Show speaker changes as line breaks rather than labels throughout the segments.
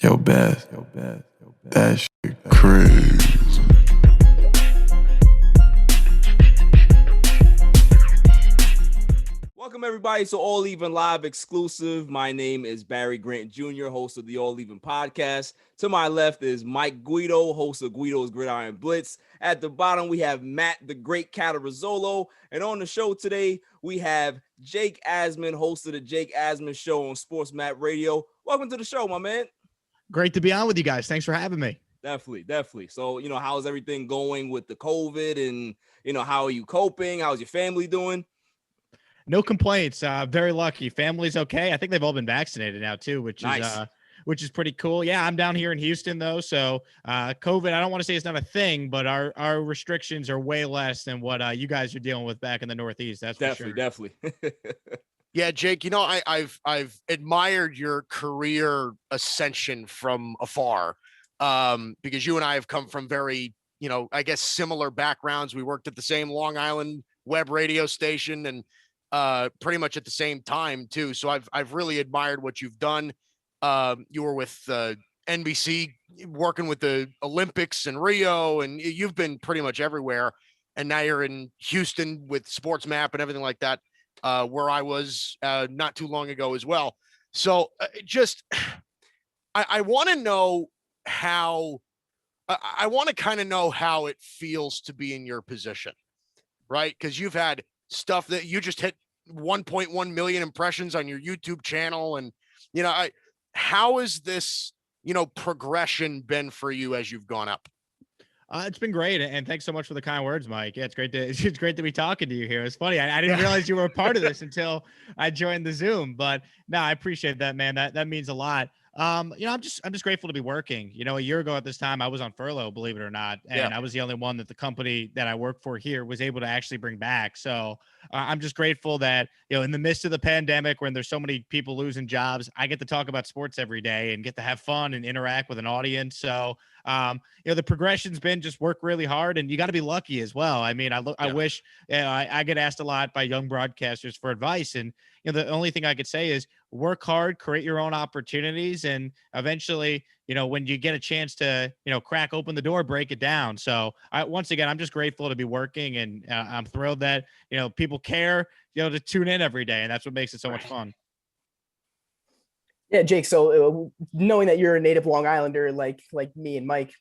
Yo, Beth, that shit crazy.
Welcome, everybody, to All Even Live exclusive. My name is Barry Grant Jr., host of the All Even podcast. To my left is Mike GUIDO, host of Guido's Gridiron Blitz. At the bottom, we have Matt, the great CATARUZOLO. And on the show today, we have Jake Asman, host of the Jake Asman Show on Sportsmap Radio. Welcome to the show, my man.
Great to be on with you guys. Thanks for having me.
Definitely. So, how's everything going with the COVID and, how are you coping? How's your family doing?
No complaints. Very lucky. Family's okay. I think they've all been vaccinated now too, which is pretty cool. Yeah, I'm down here in Houston though, so COVID. I don't want to say it's not a thing, but our restrictions are way less than what you guys are dealing with back in the Northeast. That's
definitely.
Yeah, Jake. I've admired your career ascension from afar, because you and I have come from very, I guess similar backgrounds. We worked at the same Long Island web radio station and. Pretty much at the same time too. So I've really admired what you've done. You were with NBC working with the Olympics and Rio, and you've been pretty much everywhere. And now you're in Houston with Sportsmap and everything like that, where I was not too long ago as well. So I want to know how. I want to kind of know how it feels to be in your position, right? Because you've had stuff that you just hit 1.1 million impressions on your YouTube channel. And, how has this, progression been for you as you've gone up?
It's been great. And thanks so much for the kind words, Mike. Yeah, it's great to be talking to you here. It's funny. I didn't realize you were a part of this until I joined the Zoom, but no, I appreciate that, man. That means a lot. I'm just grateful to be working. A year ago at this time, I was on furlough, believe it or not. And I was the only one that the company that I work for here was able to actually bring back. So I'm just grateful that, in the midst of the pandemic, when there's so many people losing jobs, I get to talk about sports every day and get to have fun and interact with an audience. So, the progression's been just work really hard, and you got to be lucky as well. I mean, I wish I get asked a lot by young broadcasters for advice, and the only thing I could say is work hard, create your own opportunities, and eventually, when you get a chance to, crack open the door, break it down. So once again, I'm just grateful to be working, and I'm thrilled that, people care, to tune in every day. And that's what makes it so much fun.
Yeah, Jake. So knowing that you're a native Long Islander, like me and Mike,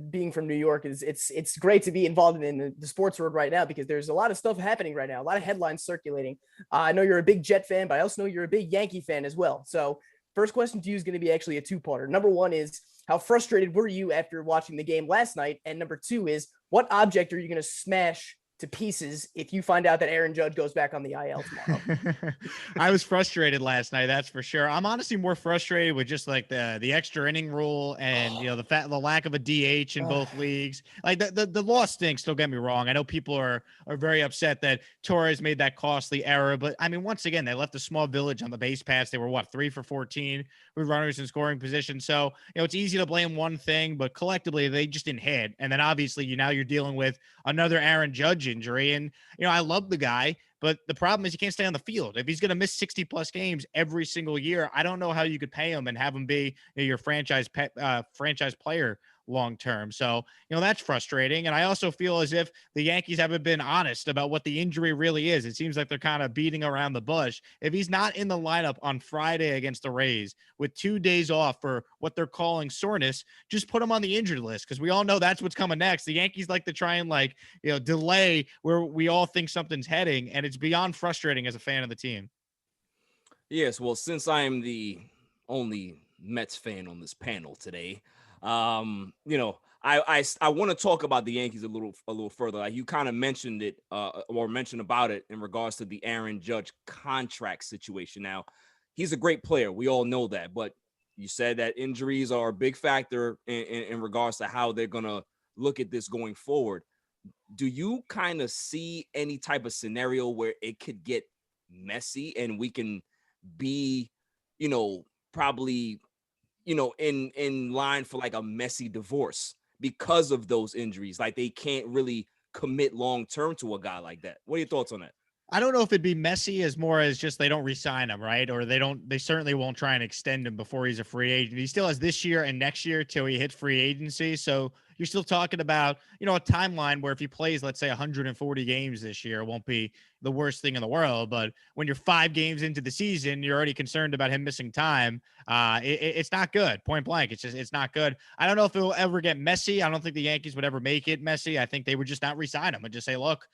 being from New York, it's great to be involved in the sports world right now, because there's a lot of stuff happening right now, a lot of headlines circulating. I know you're a big Jet fan, but I also know you're a big Yankee fan as well. So first question to you is going to be actually a two-parter. Number one is, how frustrated were you after watching the game last night? And number two is, what object are you going to smash to pieces if you find out that Aaron Judge goes back on the IL tomorrow?
I was frustrated last night, that's for sure. I'm honestly more frustrated with just like the extra inning rule and the lack of a DH in both leagues. Like the loss stinks, don't get me wrong. I know people are very upset that Torres made that costly error, but I mean, once again, they left a small village on the base paths. They were 3 for 14 with runners in scoring position. So, it's easy to blame one thing, but collectively they just didn't hit. And then obviously you're dealing with another Aaron Judge injury. And, I love the guy, but the problem is you can't stay on the field. If he's going to miss 60 plus games every single year, I don't know how you could pay him and have him be your franchise player long-term. So, that's frustrating. And I also feel as if the Yankees haven't been honest about what the injury really is. It seems like they're kind of beating around the bush. If he's not in the lineup on Friday against the Rays with 2 days off for what they're calling soreness, just put him on the injured list, because we all know that's what's coming next. The Yankees like to try and delay where we all think something's heading, and it's beyond frustrating as a fan of the team.
Yes, well, since I am the only Mets fan on this panel today, I want to talk about the Yankees a little further. Like you kind of mentioned it, or mentioned about it in regards to the Aaron Judge contract situation. Now, he's a great player. We all know that, but you said that injuries are a big factor in regards to how they're going to look at this going forward. Do you kind of see any type of scenario where it could get messy and we can be, probably, in line for like a messy divorce because of those injuries? Like they can't really commit long-term to a guy like that. What are your thoughts on that?
I don't know if it'd be messy as more as just they don't re-sign him, right? Or they certainly won't try and extend him before he's a free agent. He still has this year and next year till he hits free agency. So you're still talking about, a timeline where if he plays, let's say 140 games this year, it won't be the worst thing in the world. But when you're 5 games into the season, you're already concerned about him missing time. It's not good. Point blank. It's not good. I don't know if it will ever get messy. I don't think the Yankees would ever make it messy. I think they would just not re-sign him and just say, look,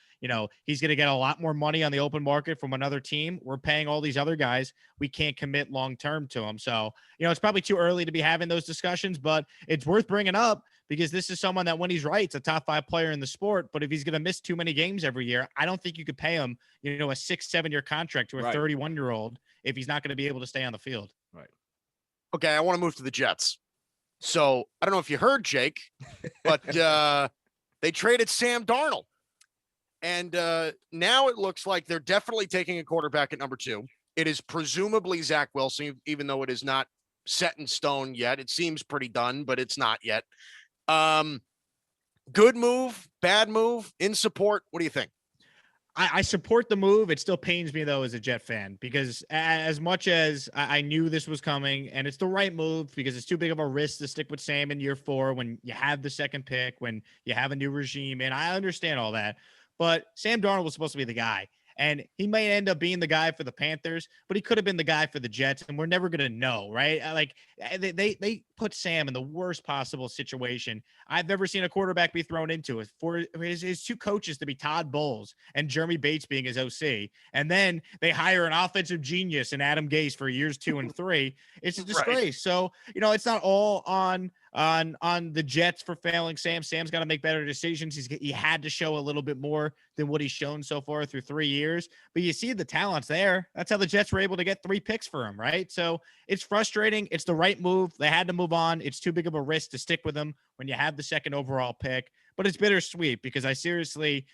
he's going to get a lot more money on the open market from another team. We're paying all these other guys. We can't commit long-term to him. So, it's probably too early to be having those discussions, but it's worth bringing up because this is someone that when he's right, it's a top 5 player in the sport. But if he's going to miss too many games every year, I don't think you could pay him, a 6-7 year contract to a 31-year-old if he's not going to be able to stay on the field.
Right.
Okay. I want to move to the Jets. So I don't know if you heard, Jake, but they traded Sam Darnold. And now it looks like they're definitely taking a quarterback at number 2. It is presumably Zach Wilson, even though it is not set in stone yet. It seems pretty done, but it's not yet. Good move, bad move, in support. What do you think?
I support the move. It still pains me, though, as a Jet fan, because as much as I knew this was coming, and it's the right move because it's too big of a risk to stick with Sam in year 4 when you have the second pick, when you have a new regime, and I understand all that. But Sam Darnold was supposed to be the guy, and he may end up being the guy for the Panthers, but he could have been the guy for the Jets, and we're never going to know, right? Like, they put Sam in the worst possible situation I've ever seen a quarterback be thrown into. It for his 2 coaches to be Todd Bowles and Jeremy Bates being his OC, and then they hire an offensive genius in Adam Gase for years 2 and 3. It's a disgrace. Right. So, it's not all on the Jets for failing Sam. Sam's got to make better decisions. He had to show a little bit more than what he's shown so far through 3 years, but you see the talent's there. That's how the Jets were able to get 3 picks for him, right? So it's frustrating. It's the right move. They had to move on. It's too big of a risk to stick with him when you have the second overall pick, but it's bittersweet because I seriously,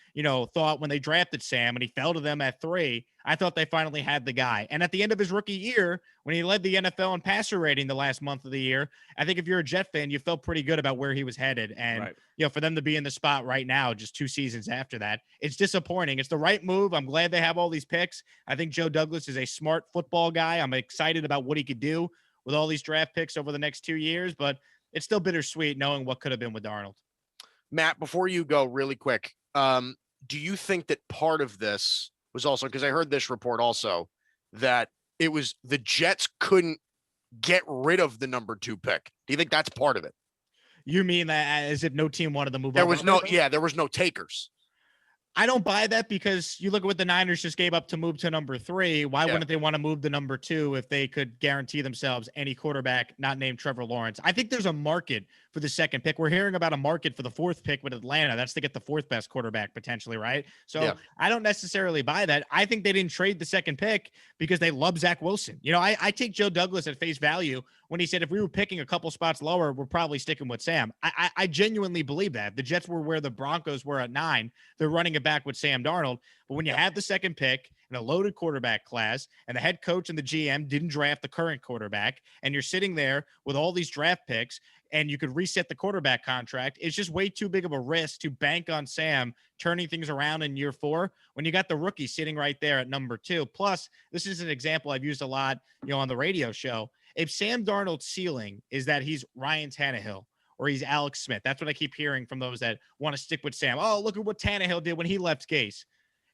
thought when they drafted Sam and he fell to them at 3, I thought they finally had the guy. And at the end of his rookie year, when he led the NFL in passer rating the last month of the year, I think if you're a Jet fan, you felt pretty good about where he was headed. And, for them to be in the spot right now, just 2 seasons after that, it's disappointing. It's the right move. I'm glad they have all these picks. I think Joe Douglas is a smart football guy. I'm excited about what he could do with all these draft picks over the next 2 years, but it's still bittersweet knowing what could have been with Darnold.
Matt, before you go really quick, do you think that part of this was also, because I heard this report also, that it was the Jets couldn't get rid of the number 2 pick? Do you think that's part of it?
You mean that as if no team wanted to move?
There was no takers.
I don't buy that because you look at what the Niners just gave up to move to number 3. Why wouldn't they want to move to number 2 if they could guarantee themselves any quarterback not named Trevor Lawrence? I think there's a market for the second pick. We're hearing about a market for the 4th pick with Atlanta. That's to get the 4th best quarterback potentially, right? So I don't necessarily buy that. I think they didn't trade the second pick because they love Zach Wilson. I take Joe Douglas at face value when he said if we were picking a couple spots lower, we're probably sticking with Sam. I genuinely believe that. The Jets were where the Broncos were at 9. They're running it back with Sam Darnold. But when you have the second pick in a loaded quarterback class and the head coach and the GM didn't draft the current quarterback, and you're sitting there with all these draft picks and you could reset the quarterback contract, it's just way too big of a risk to bank on Sam turning things around in year 4 when you got the rookie sitting right there at number 2. Plus, this is an example I've used a lot, on the radio show. If Sam Darnold's ceiling is that he's Ryan Tannehill or he's Alex Smith, that's what I keep hearing from those that want to stick with Sam. Oh, look at what Tannehill did when he left Gase.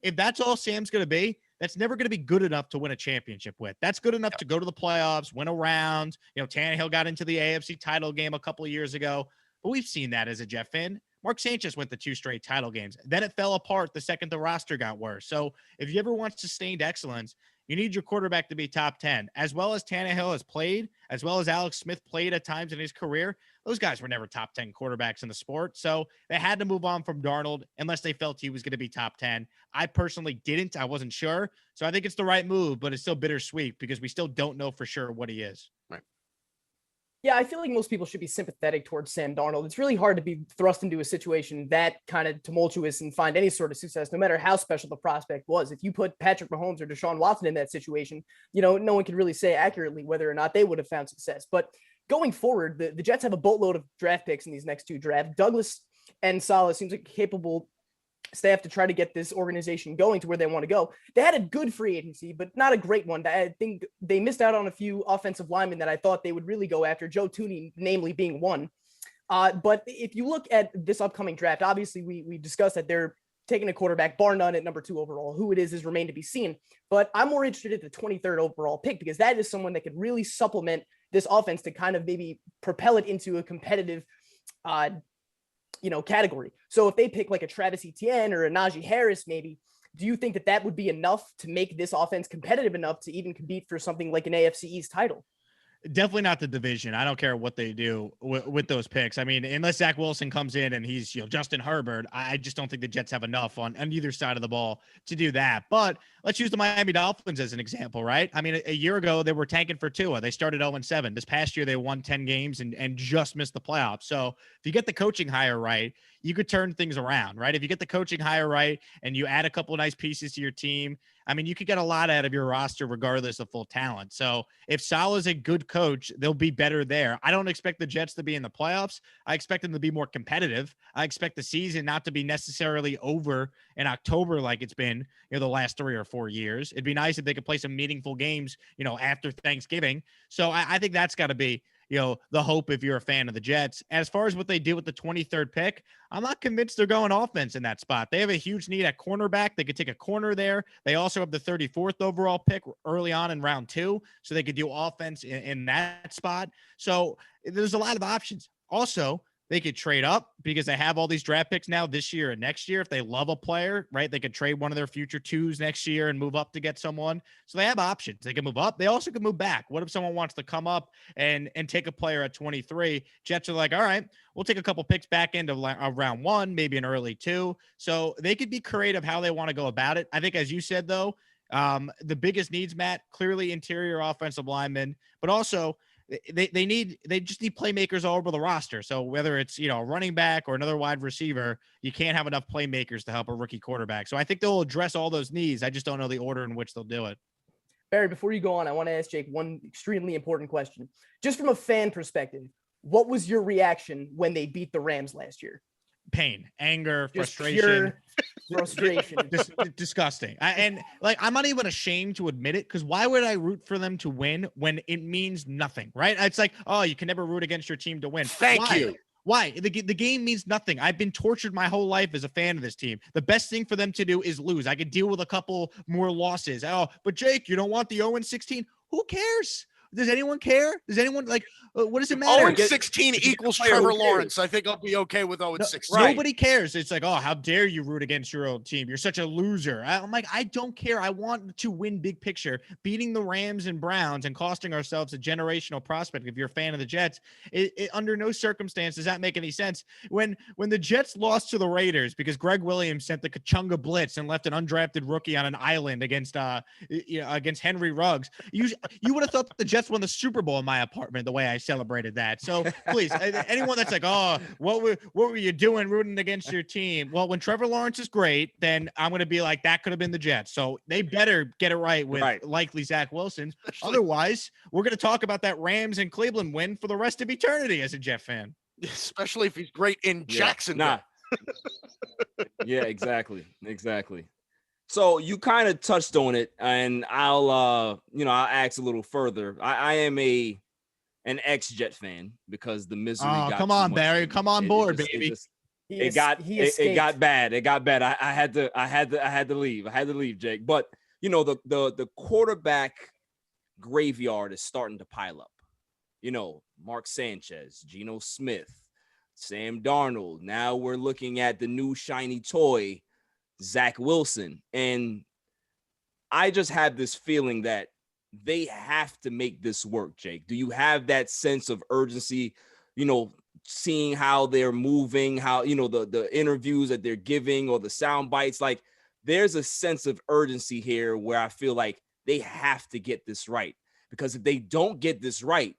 If that's all Sam's going to be, that's never going to be good enough to win a championship with. That's good enough to go to the playoffs, win a round. Tannehill got into the AFC title game a couple of years ago, but we've seen that as a Jet fan. Mark Sanchez went to 2 straight title games. Then it fell apart the second the roster got worse. So if you ever want sustained excellence, you need your quarterback to be top 10. As well as Tannehill has played, as well as Alex Smith played at times in his career, those guys were never top 10 quarterbacks in the sport. So they had to move on from Darnold unless they felt he was going to be top 10. I personally didn't. I wasn't sure. So I think it's the right move, but it's still bittersweet because we still don't know for sure what he is.
Right.
Yeah, I feel like most people should be sympathetic towards Sam Darnold. It's really hard to be thrust into a situation that kind of tumultuous and find any sort of success, no matter how special the prospect was. If you put Patrick Mahomes or Deshaun Watson in that situation, no one can really say accurately whether or not they would have found success. But going forward, the Jets have a boatload of draft picks in these next 2 drafts. Douglas and Saleh seems like capable staff to try to get this organization going to where they want to go. They had a good free agency, but not a great one. I think they missed out on a few offensive linemen that I thought they would really go after, Joe Tooney namely being one. But if you look at this upcoming draft, obviously we discussed that they're taking a quarterback, bar none, at number 2 overall. Who it is remained to be seen. But I'm more interested in the 23rd overall pick, because that is someone that could really supplement this offense to kind of maybe propel it into a competitive category. So if they pick like a Travis Etienne or a Najee Harris, maybe, do you think that that would be enough to make this offense competitive enough to even compete for something like an AFC East title?
Definitely not the division. I don't care what they do with those picks. I mean, unless Zach Wilson comes in and he's, Justin Herbert, I just don't think the Jets have enough on either side of the ball to do that. But let's use the Miami Dolphins as an example, right? I mean, a year ago, they were tanking for Tua. They started 0-7. This past year, they won 10 games and just missed the playoffs. So if you get the coaching hire right, you could turn things around, right? If you get the coaching hire right and you add a couple of nice pieces to your team, I mean, you could get a lot out of your roster regardless of full talent. So if Saleh's a good coach, they'll be better there. I don't expect the Jets to be in the playoffs. I expect them to be more competitive. I expect the season not to be necessarily over in October like it's been, the last 3 or 4 years. It'd be nice if they could play some meaningful games, after Thanksgiving. So I think that's got to be, the hope if you're a fan of the Jets. As far as what they do with the 23rd pick, I'm not convinced they're going offense in that spot. They have a huge need at cornerback. They could take a corner there. They also have the 34th overall pick early on in round 2, so they could do offense in that spot. So there's a lot of options. Also, they could trade up because they have all these draft picks now this year and next year. If they love a player, right, they could trade one of their future 2s next year and move up to get someone. So they have options. They can move up. They also can move back. What if someone wants to come up and take a player at 23? Jets are like, all right, we'll take a couple picks back into round 1, maybe an early 2. So they could be creative how they want to go about it. I think, as you said, though, the biggest needs, Matt, clearly interior offensive linemen, but also they just need playmakers all over the roster. So whether it's, a running back or another wide receiver, you can't have enough playmakers to help a rookie quarterback. So I think they'll address all those needs. I just don't know the order in which they'll do it.
Barry, before you go on, I want to ask Jake one extremely important question. Just from a fan perspective, what was your reaction when they beat the Rams last year?
Pain, anger,
Just
frustration.
Frustration.
Disgusting. I'm not even ashamed to admit it, because why would I root for them to win when it means nothing, right? It's like, oh, you can never root against your team to win.
Thank you.
Why? The game means nothing. I've been tortured my whole life as a fan of this team. The best thing for them to do is lose. I could deal with a couple more losses. Oh, but Jake, you don't want the 0-16? Who cares? Does anyone care? Does anyone what does it matter?
0-16 equals Trevor Lawrence. I think I'll be okay with 0-16.
Nobody cares. It's like, oh, how dare you root against your old team? You're such a loser. I'm like, I don't care. I want to win big picture. Beating the Rams and Browns and costing ourselves a generational prospect. If you're a fan of the Jets, it under no circumstance does that make any sense. When the Jets lost to the Raiders because Greg Williams sent the Kachunga blitz and left an undrafted rookie on an island against Henry Ruggs, you would have thought the Jets won the Super Bowl in my apartment the way I celebrated that. So please, anyone that's like, oh, what were you doing rooting against your team? Well, when Trevor Lawrence is great, then I'm going to be like, that could have been the Jets. So they better get it right with likely Zach Wilson. Otherwise, we're going to talk about that Rams and Cleveland win for the rest of eternity as a Jet fan.
Especially if he's great in Jacksonville.
Yeah, exactly. So you kind of touched on it, and I'll ask a little further. I am an ex-Jet fan because the misery got
come on, Barry. Come on board, baby.
It got bad. I had to leave, Jake. But the quarterback graveyard is starting to pile up. Mark Sanchez, Geno Smith, Sam Darnold. Now we're looking at the new shiny toy, Zach Wilson. And I just have this feeling that they have to make this work, Jake. Do you have that sense of urgency, seeing how they're moving, how, the interviews that they're giving or the sound bites? Like, there's a sense of urgency here where I feel like they have to get this right, because if they don't get this right,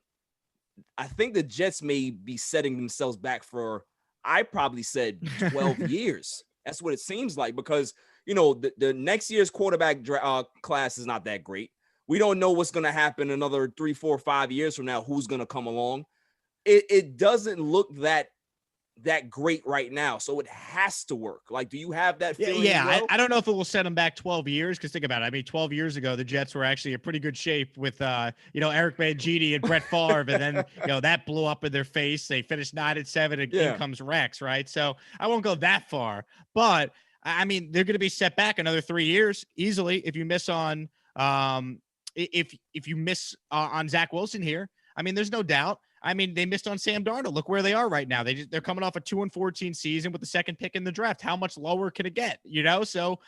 I think the Jets may be setting themselves back for, I probably said 12 years. That's what it seems like, because, the next year's quarterback class is not that great. We don't know what's going to happen another 3, 4, 5 years from now, who's going to come along. It doesn't look that that great right now, so it has to work. Like, do you have that feeling?
Yeah, I don't know if it will set them back 12 years, because think about it. I mean, 12 years ago, the Jets were actually in pretty good shape with, Eric Mangini and Brett Favre, and then, that blew up in their face. They finished 9-7, and in comes Rex, right? So I won't go that far, but I mean, they're going to be set back another 3 years easily if you miss on, if you miss on Zach Wilson here. I mean, there's no doubt. I mean, they missed on Sam Darnold. Look where they are right now. They're coming off a 2-14 season with the second pick in the draft. How much lower can it get? So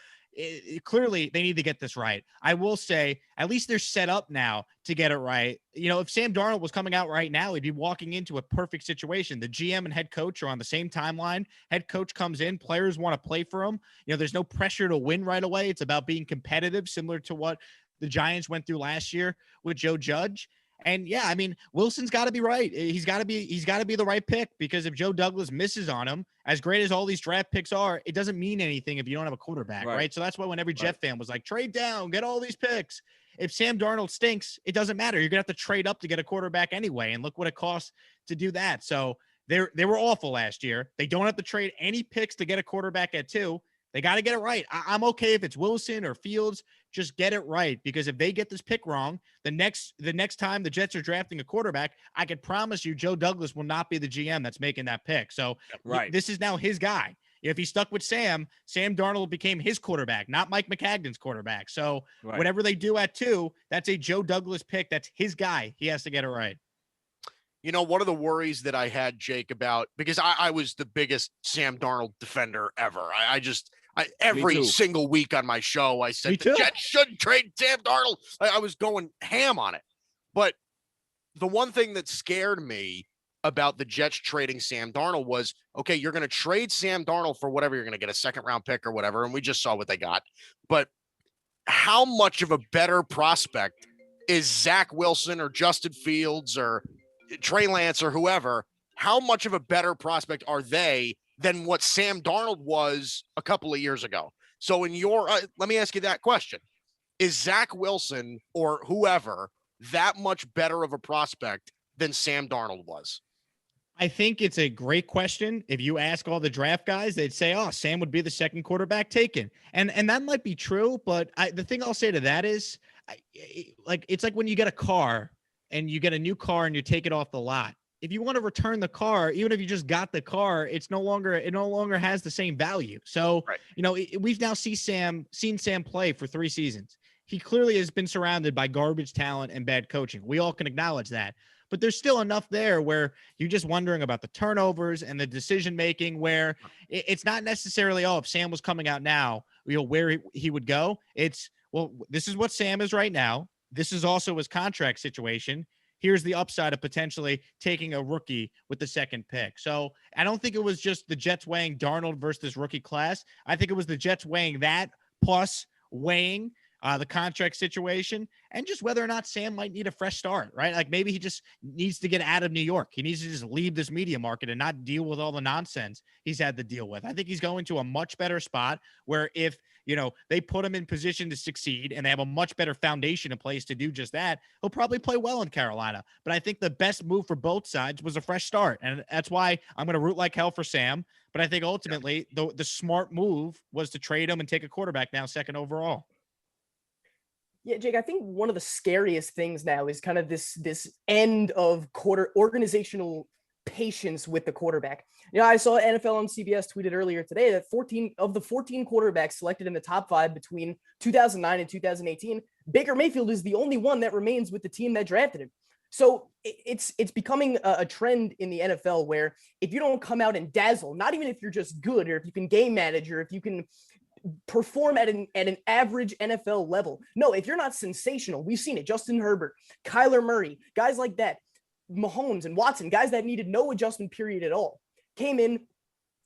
clearly they need to get this right. I will say, at least they're set up now to get it right. If Sam Darnold was coming out right now, he'd be walking into a perfect situation. The GM and head coach are on the same timeline. Head coach comes in, players want to play for him. There's no pressure to win right away. It's about being competitive, similar to what the Giants went through last year with Joe Judge. And yeah, I mean, Wilson's got to be right. He's got to be the right pick, because if Joe Douglas misses on him, as great as all these draft picks are, it doesn't mean anything if you don't have a quarterback, right? So that's why when every Jet fan was like, trade down, get all these picks. If Sam Darnold stinks, it doesn't matter. You're going to have to trade up to get a quarterback anyway. And look what it costs to do that. So they were awful last year. They don't have to trade any picks to get a quarterback at 2. They got to get it right. I'm okay if it's Wilson or Fields. Just get it right, because if they get this pick wrong, the next time the Jets are drafting a quarterback, I can promise you Joe Douglas will not be the GM that's making that pick. So this is now his guy. If he stuck with Sam Darnold became his quarterback, not Mike McCagden's quarterback. So whatever they do at 2, that's a Joe Douglas pick. That's his guy. He has to get it right.
One of the worries that I had, Jake, about, because I was the biggest Sam Darnold defender ever. Every single week on my show, I said the Jets shouldn't trade Sam Darnold. I was going ham on it. But the one thing that scared me about the Jets trading Sam Darnold was, okay, you're going to trade Sam Darnold for whatever, you're going to get a second-round pick or whatever, and we just saw what they got. But how much of a better prospect is Zach Wilson or Justin Fields or Trey Lance or whoever? How much of a better prospect are they than what Sam Darnold was a couple of years ago? So in your, let me ask you that question. Is Zach Wilson or whoever that much better of a prospect than Sam Darnold was?
I think it's a great question. If you ask all the draft guys, they'd say, oh, Sam would be the second quarterback taken. And that might be true, but the thing I'll say to that is, it's like when you get a car and you get a new car and you take it off the lot. If you want to return the car, even if you just got the car, it no longer has the same value. So, we've now seen Sam play for 3 seasons. He clearly has been surrounded by garbage talent and bad coaching. We all can acknowledge that. But there's still enough there where you're just wondering about the turnovers and the decision-making, where it's not necessarily, if Sam was coming out now, where he would go. It's, well, this is what Sam is right now. This is also his contract situation. Here's the upside of potentially taking a rookie with the second pick. So I don't think it was just the Jets weighing Darnold versus this rookie class. I think it was the Jets weighing that, plus weighing the contract situation, and just whether or not Sam might need a fresh start, right? Like maybe he just needs to get out of New York. He needs to just leave this media market and not deal with all the nonsense he's had to deal with. I think he's going to a much better spot where if, they put him in position to succeed and they have a much better foundation in place to do just that, he'll probably play well in Carolina. But I think the best move for both sides was a fresh start. And that's why I'm going to root like hell for Sam. But I think ultimately the smart move was to trade him and take a quarterback now, second overall.
Yeah, Jake, I think one of the scariest things now is kind of this end of organizational patience with the quarterback. I saw NFL on CBS tweeted earlier today that 14 of the 14 quarterbacks selected in the top 5 between 2009 and 2018, Baker Mayfield is the only one that remains with the team that drafted him. So it's becoming a trend in the NFL where if you don't come out and dazzle, not even if you're just good or if you can game manage or if you can perform at an average NFL level. No, if you're not sensational, we've seen it. Justin Herbert, Kyler Murray, guys like that, Mahomes and Watson, guys that needed no adjustment period at all, came in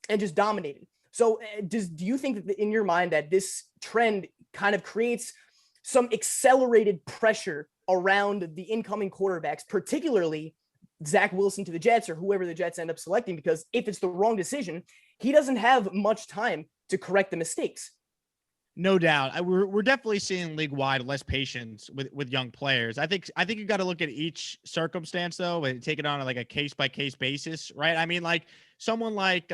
and just dominated. So do you think that in your mind that this trend kind of creates some accelerated pressure around the incoming quarterbacks, particularly Zach Wilson to the Jets or whoever the Jets end up selecting? Because if it's the wrong decision, he doesn't have much time to correct the mistakes.
No doubt. We're definitely seeing league wide less patience with young players. I think you got to look at each circumstance though and take it on like a case by case basis, right? I mean, like someone like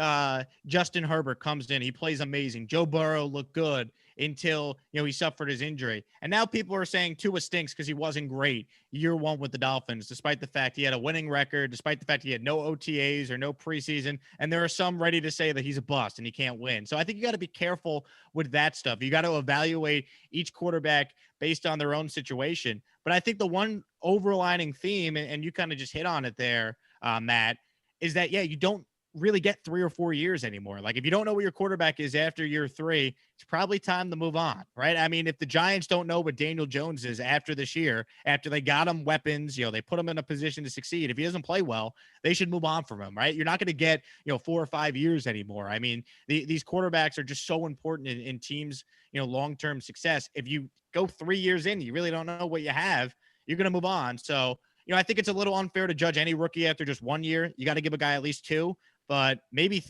Justin Herbert comes in, he plays amazing. Joe Burrow looked good until he suffered his injury, and now people are saying Tua stinks because he wasn't great year one with the Dolphins, despite the fact he had a winning record, despite the fact he had no OTAs or no preseason, and there are some ready to say that he's a bust and he can't win. So I think you got to be careful with that stuff. You got to evaluate each quarterback based on their own situation. But I think the one overlining theme, and you kind of just hit on it there, Matt, is that, you don't really get 3 or 4 years anymore. Like if you don't know what your quarterback is after year 3, it's probably time to move on, right? I mean, if the Giants don't know what Daniel Jones is after this year, after they got him weapons, they put him in a position to succeed. If he doesn't play well, they should move on from him, right? You're not going to get, 4 or 5 years anymore. I mean, these quarterbacks are just so important in teams, long-term success. If you go 3 years in, you really don't know what you have, you're going to move on. So, I think it's a little unfair to judge any rookie after just 1 year. You got to give a guy at least 2. But maybe,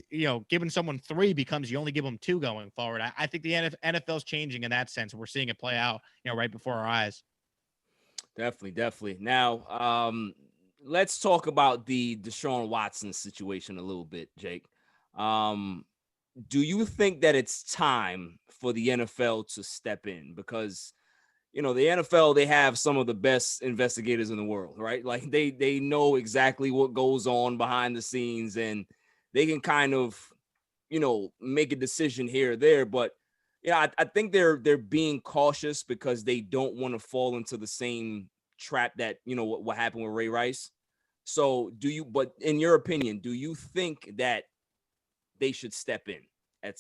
giving someone 3 becomes you only give them 2 going forward. I think the NFL's changing in that sense. We're seeing it play out, right before our eyes.
Definitely. Now, let's talk about the DeShaun Watson situation a little bit, Jake. Do you think that it's time for the NFL to step in? Because, the NFL, they have some of the best investigators in the world, right? Like they know exactly what goes on behind the scenes, and they can kind of, make a decision here or there. But I think they're being cautious because they don't want to fall into the same trap that, what happened with Ray Rice. So but in your opinion, do you think that they should step in at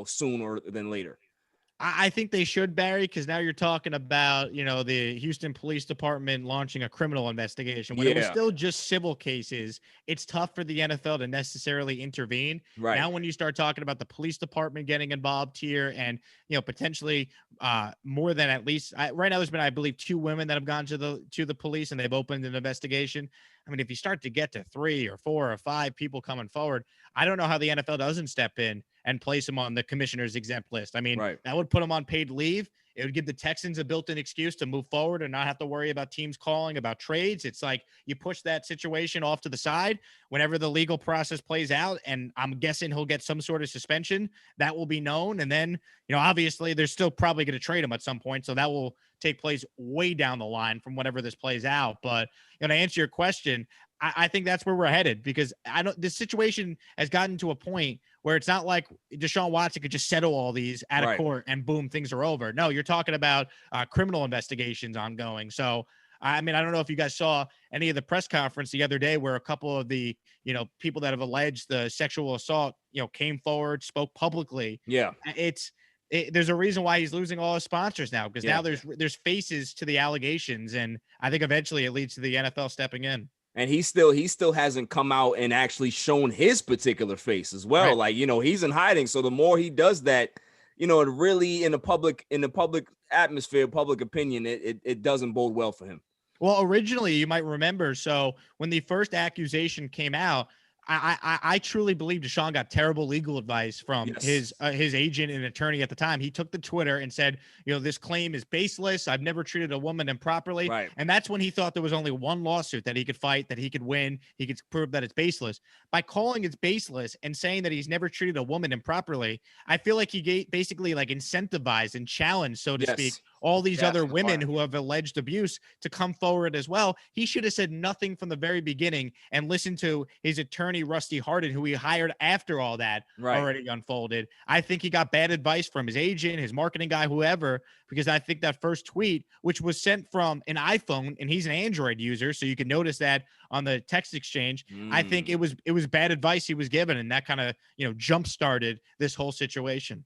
sooner than later?
I think they should, Barry, because now you're talking about, the Houston Police Department launching a criminal investigation. When it was still just civil cases, it's tough for the NFL to necessarily intervene.
Right.
Now, when you start talking about the police department getting involved here and, potentially more than at least right now, there's been, I believe, 2 women that have gone to the police and they've opened an investigation. I mean, if you start to get to 3 or 4 or 5 people coming forward, I don't know how the NFL doesn't step in and place them on the commissioner's exempt list. I mean, that would put them on paid leave. It would give the Texans a built-in excuse to move forward and not have to worry about teams calling about trades. It's like you push that situation off to the side whenever the legal process plays out. And I'm guessing he'll get some sort of suspension that will be known. And then, obviously they're still probably going to trade him at some point. So that will take place way down the line from whenever this plays out. But to answer your question, I think that's where we're headed, because this situation has gotten to a point where it's not like DeShaun Watson could just settle all these out of court and boom, things are over. No, you're talking about criminal investigations ongoing. So, I mean, I don't know if you guys saw any of the press conference the other day where a couple of the, people that have alleged the sexual assault, came forward, spoke publicly.
Yeah.
There's a reason why he's losing all his sponsors now, because now there's faces to the allegations. And I think eventually it leads to the NFL stepping in.
And he still hasn't come out and actually shown his particular face as well. Like, he's in hiding. So the more he does that, it really in the public atmosphere, public opinion, it doesn't bode well for him.
Well, originally you might remember. So when the first accusation came out, I truly believe DeShaun got terrible legal advice from his agent and attorney at the time. He took to Twitter and said, this claim is baseless. I've never treated a woman improperly.
Right.
And that's when he thought there was only one lawsuit that he could fight, that he could win. He could prove that it's baseless. By calling it baseless and saying that he's never treated a woman improperly, I feel like he basically like incentivized and challenged, so to speak, all these other women who have alleged abuse to come forward as well. He should have said nothing from the very beginning and listened to his attorney, Rusty Hardin, who he hired after all that already unfolded. I think he got bad advice from his agent, his marketing guy, whoever, because I think that first tweet, which was sent from an iPhone, and he's an Android user, so you can notice that on the text exchange. I think it was bad advice he was given, and that kind of, jump started this whole situation.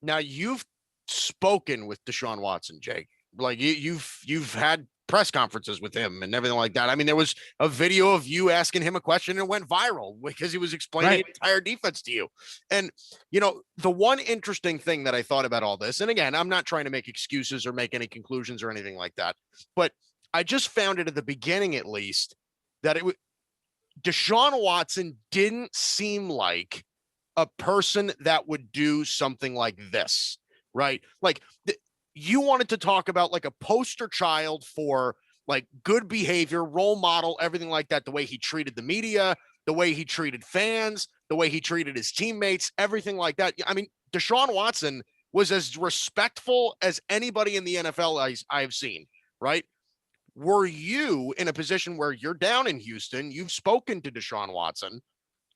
Now you've spoken with DeShaun Watson, Jake. Like you've had press conferences with him and everything like that. I mean, there was a video of you asking him a question and it went viral because he was explaining the entire defense to you. And, the one interesting thing that I thought about all this, and again, I'm not trying to make excuses or make any conclusions or anything like that, but I just found it at the beginning, at least, that DeShaun Watson didn't seem like a person that would do something like this. right? Like you wanted to talk about like a poster child for like good behavior, role model, everything like that. The way he treated the media, the way he treated fans, the way he treated his teammates, everything like that. I mean, DeShaun Watson was as respectful as anybody in the NFL I've seen, right? Were you in a position where you're down in Houston, you've spoken to DeShaun Watson,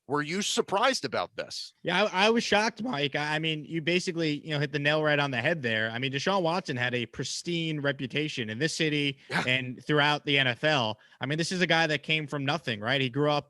were you surprised about this?
Yeah, I was shocked, Mike. I mean, you basically, hit the nail right on the head there. I mean, DeShaun Watson had a pristine reputation in this city and throughout the NFL. I mean, this is a guy that came from nothing, right? He grew up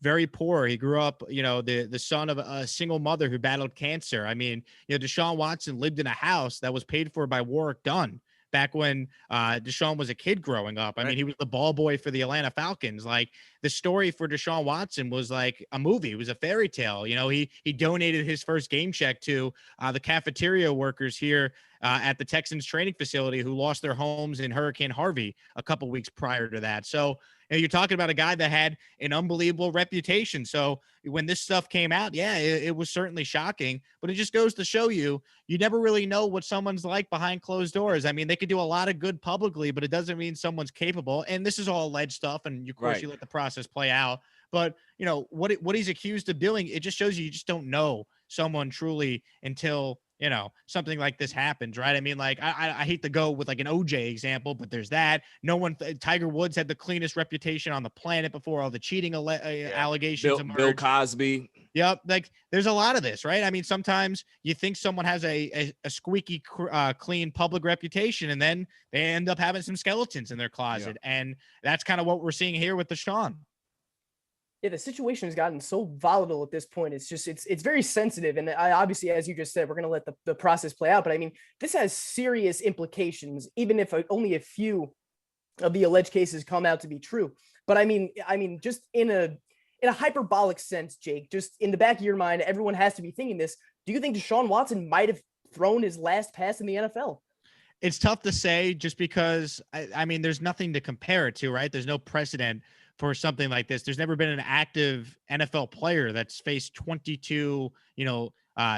very poor. He grew up, the son of a single mother who battled cancer. I mean, DeShaun Watson lived in a house that was paid for by Warwick Dunn back when DeShaun was a kid growing up. I mean, he was the ball boy for the Atlanta Falcons. Like, the story for DeShaun Watson was like a movie. It was a fairy tale. He donated his first game check to the cafeteria workers here at the Texans training facility who lost their homes in Hurricane Harvey a couple weeks prior to that. So you're talking about a guy that had an unbelievable reputation. So when this stuff came out, it was certainly shocking, but it just goes to show you never really know what someone's like behind closed doors. I mean, they could do a lot of good publicly, but it doesn't mean someone's capable. And this is all alleged stuff. And of course you let the process play out, but what he's accused of doing, it just shows you just don't know someone truly until something like this happens, right? I mean, like, I hate to go with like an OJ example, but there's that. Tiger Woods had the cleanest reputation on the planet before all the cheating allegations emerged.
Bill Cosby.
Yep. Like, there's a lot of this, right? I mean, sometimes you think someone has a squeaky clean public reputation, and then they end up having some skeletons in their closet. Yeah. And that's kind of what we're seeing here with DeShaun.
Yeah, the situation has gotten so volatile at this point. It's just, it's very sensitive. And I obviously, as you just said, we're going to let the process play out. But I mean, this has serious implications, even if only a few of the alleged cases come out to be true. But I mean, just in a hyperbolic sense, Jake, just in the back of your mind, everyone has to be thinking this. Do you think DeShaun Watson might have thrown his last pass in the NFL?
It's tough to say, just because, I mean, there's nothing to compare it to, right? There's no precedent for something like this. There's never been an active NFL player that's faced 22,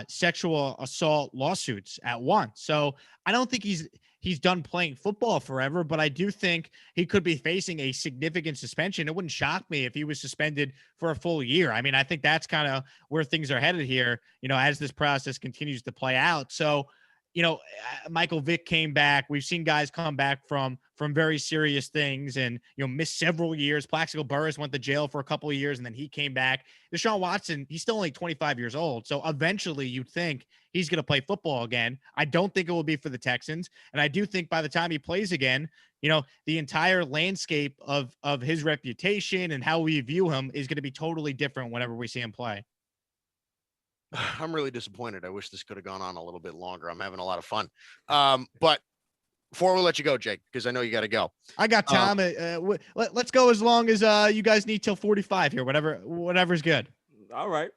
sexual assault lawsuits at once. So I don't think he's done playing football forever, but I do think he could be facing a significant suspension. It wouldn't shock me if he was suspended for a full year. I mean, I think that's kind of where things are headed here, as this process continues to play out. So, Michael Vick came back. We've seen guys come back from very serious things and, missed several years. Plaxico Burress went to jail for a couple of years, and then he came back. DeShaun Watson, he's still only 25 years old. So eventually you'd think he's going to play football again. I don't think it will be for the Texans. And I do think by the time he plays again, the entire landscape of his reputation and how we view him is going to be totally different whenever we see him play.
I'm really disappointed. I wish this could have gone on a little bit longer. I'm having a lot of fun. But before we let you go, Jake, because I know you got to go.
I got time. Let's go as long as you guys need till 45 here. Whatever's good.
All right.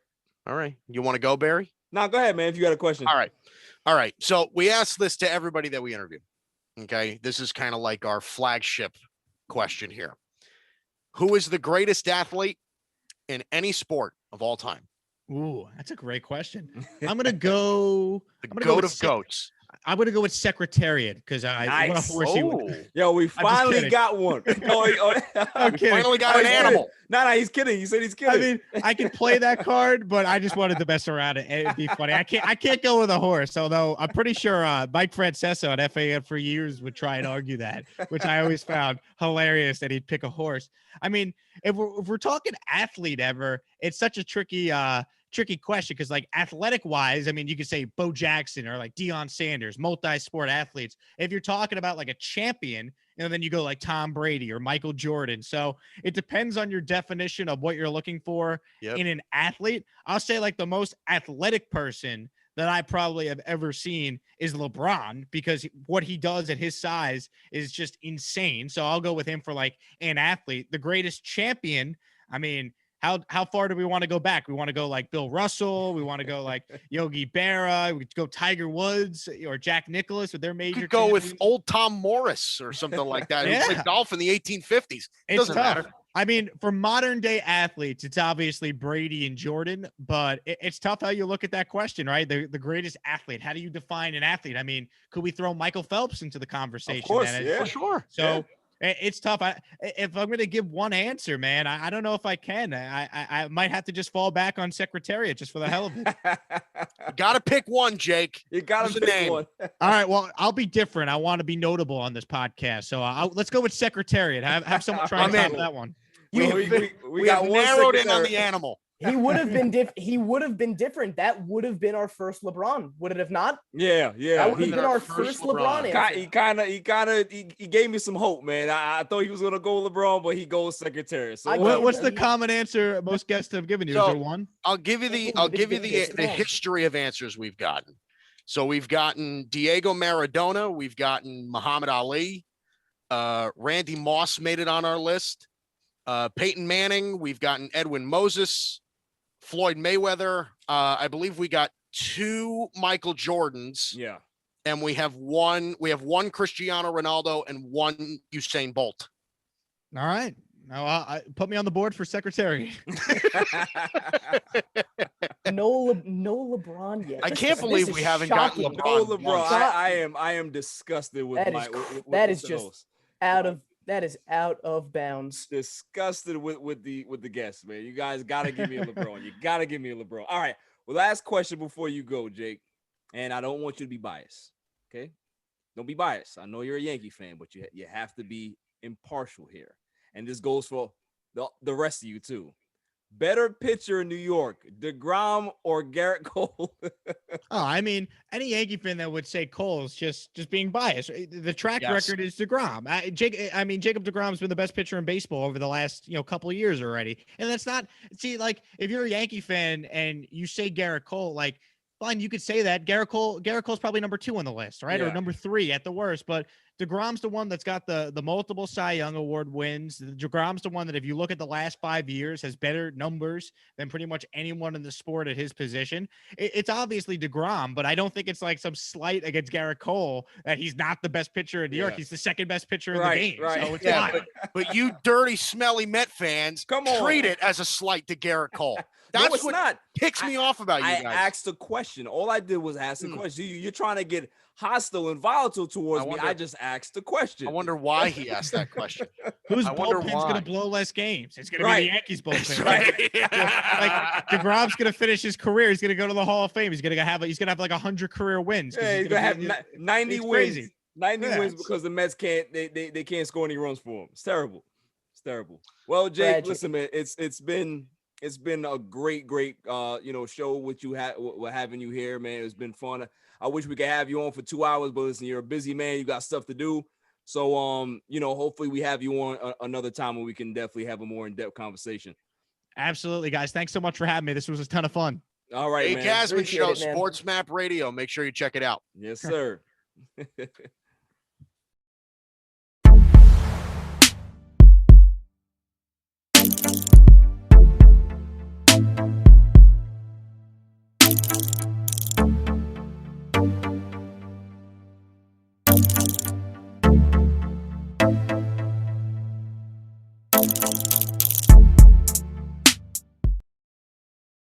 You want to go, Barry?
No, go ahead, man. If you got a question.
All right. So we asked this to everybody that we interview. Okay. This is kind of like our flagship question here. Who is the greatest athlete in any sport of all time?
Ooh, that's a great question. I'm going to go.
The goat of goats.
I'm going to go with Secretariat because I want to force you.
Yo, we finally got one.
We finally got an animal.
No, he's kidding. You said he's kidding.
I mean, I can play that card, but I just wanted to mess around it. It'd be funny. I can't go with a horse, although I'm pretty sure Mike Francesa on FAN for years would try and argue that, which I always found hilarious that he'd pick a horse. I mean, if we're talking athlete ever, it's such a tricky question because, like, athletic wise, I mean, you could say Bo Jackson or like Deion Sanders, multi-sport athletes. If you're talking about like a champion, then you go like Tom Brady or Michael Jordan. So it depends on your definition of what you're looking for in an athlete. I'll say like the most athletic person that I probably have ever seen is LeBron, because what he does at his size is just insane. So I'll go with him for like an athlete. The greatest champion, I mean, how far do we want to go back? We want to go like Bill Russell. We want to go like Yogi Berra. We could go Tiger Woods or Jack Nicklaus with their major.
Could go with
champions.
old Tom Morris or something like that.
Yeah.
Who played golf in the 1850s.
It's
Doesn't
tough.
matter.
I mean, for modern day athletes, it's obviously Brady and Jordan, but it's tough how you look at that question, right? The greatest athlete. How do you define an athlete? I mean, could we throw Michael Phelps into the conversation?
Of course,
then?
yeah.
For sure.
So it's tough. If I'm going to give one answer, man, I don't know if I can. I might have to just fall back on Secretariat just for the hell of it.
You got to pick one, Jake.
You got
Who's
to
the
pick
name?
one.
All right. Well, I'll be different. I want to be notable on this podcast. So let's go with Secretariat. Have someone try
I'm
to top
in.
that one.
We got
have
one
narrowed in on
secretary.
the animal.
He would have been he would have been different. That would have been our first LeBron. Would it have not?
Yeah.
That would have
He,
been our first LeBron answer.
he gave me some hope, man. I thought he was gonna go LeBron, but he goes Secretary. So
What's the common answer most guests have given you?
So-
Is there one?
I'll give you the history of answers we've gotten. So we've gotten Diego Maradona, we've gotten Muhammad Ali, Randy Moss made it on our list. Peyton Manning, we've gotten Edwin Moses, Floyd Mayweather. I believe we got 2 Michael Jordans,
yeah.
and we have one Cristiano Ronaldo and 1 Usain Bolt.
All right. Now, put me on the board for Secretary.
No LeBron yet.
I
This
can't
is-
believe
this
we
is
haven't gotten
shocking.
No,
LeBron.
LeBron. I am disgusted with
That
my.
is
with
that
the
is just
host.
That is out of bounds.
Disgusted with the guests, man. You guys gotta give me a LeBron. You gotta give me a LeBron. All right. Well, last question before you go, Jake. And I don't want you to be biased. Okay. Don't be biased. I know you're a Yankee fan, but you have to be impartial here. And this goes for the rest of you too. Better pitcher in New York, DeGrom or Garrett Cole?
I mean, any Yankee fan that would say Cole's just being biased. The track
Yes.
record is DeGrom. Jacob DeGrom's been the best pitcher in baseball over the last couple of years already. And that's not like if you're a Yankee fan and you say Garrett Cole, like fine, you could say that. Garrett Cole's probably number 2 on the list, right?
Yeah.
Or number 3 at the worst. But DeGrom's the one that's got the multiple Cy Young Award wins. DeGrom's the one that, if you look at the last 5 years, has better numbers than pretty much anyone in the sport at his position. It's obviously DeGrom, but I don't think it's like some slight against Garrett Cole that he's not the best pitcher in New York.
Yeah.
He's the second best pitcher in the
Right,
game.
right.
So it's
Yeah,
fine.
but you dirty, smelly Met fans
Come on.
treat it as a slight to Garrett Cole.
No,
That's
it's
what
not.
ticks me off about you
I
guys.
asked a question. All I did was ask a question. You're trying to get hostile and volatile towards me. I just asked a question.
I wonder why he asked that question.
Whose
I wonder
bullpen's going
why.
to blow less games? It's going to
Right.
be the Yankees bullpen.
right.
Like DeGrom's going to finish his career. He's going to go to the Hall of Fame. He's going to have like 100 career wins. 'cause
Yeah, he's gonna have 90
it's
wins.
crazy.
90
Yeah,
wins
it's-
because the Mets can't they can't score any runs for him. It's terrible. It's terrible. Well, Jake,
Tragic.
listen, man, it's been a great show with you we're having you here, man. It's been fun. I wish we could have you on for 2 hours, but listen, you're a busy man. You got stuff to do. So hopefully we have you on another time when we can definitely have a more in-depth conversation.
Absolutely, guys. Thanks so much for having me. This was a ton of fun.
All right,
Jake
man.
Asman
Appreciate
Show,
it, man.
Sportsmap Radio. Make sure you check it out.
Yes, sir.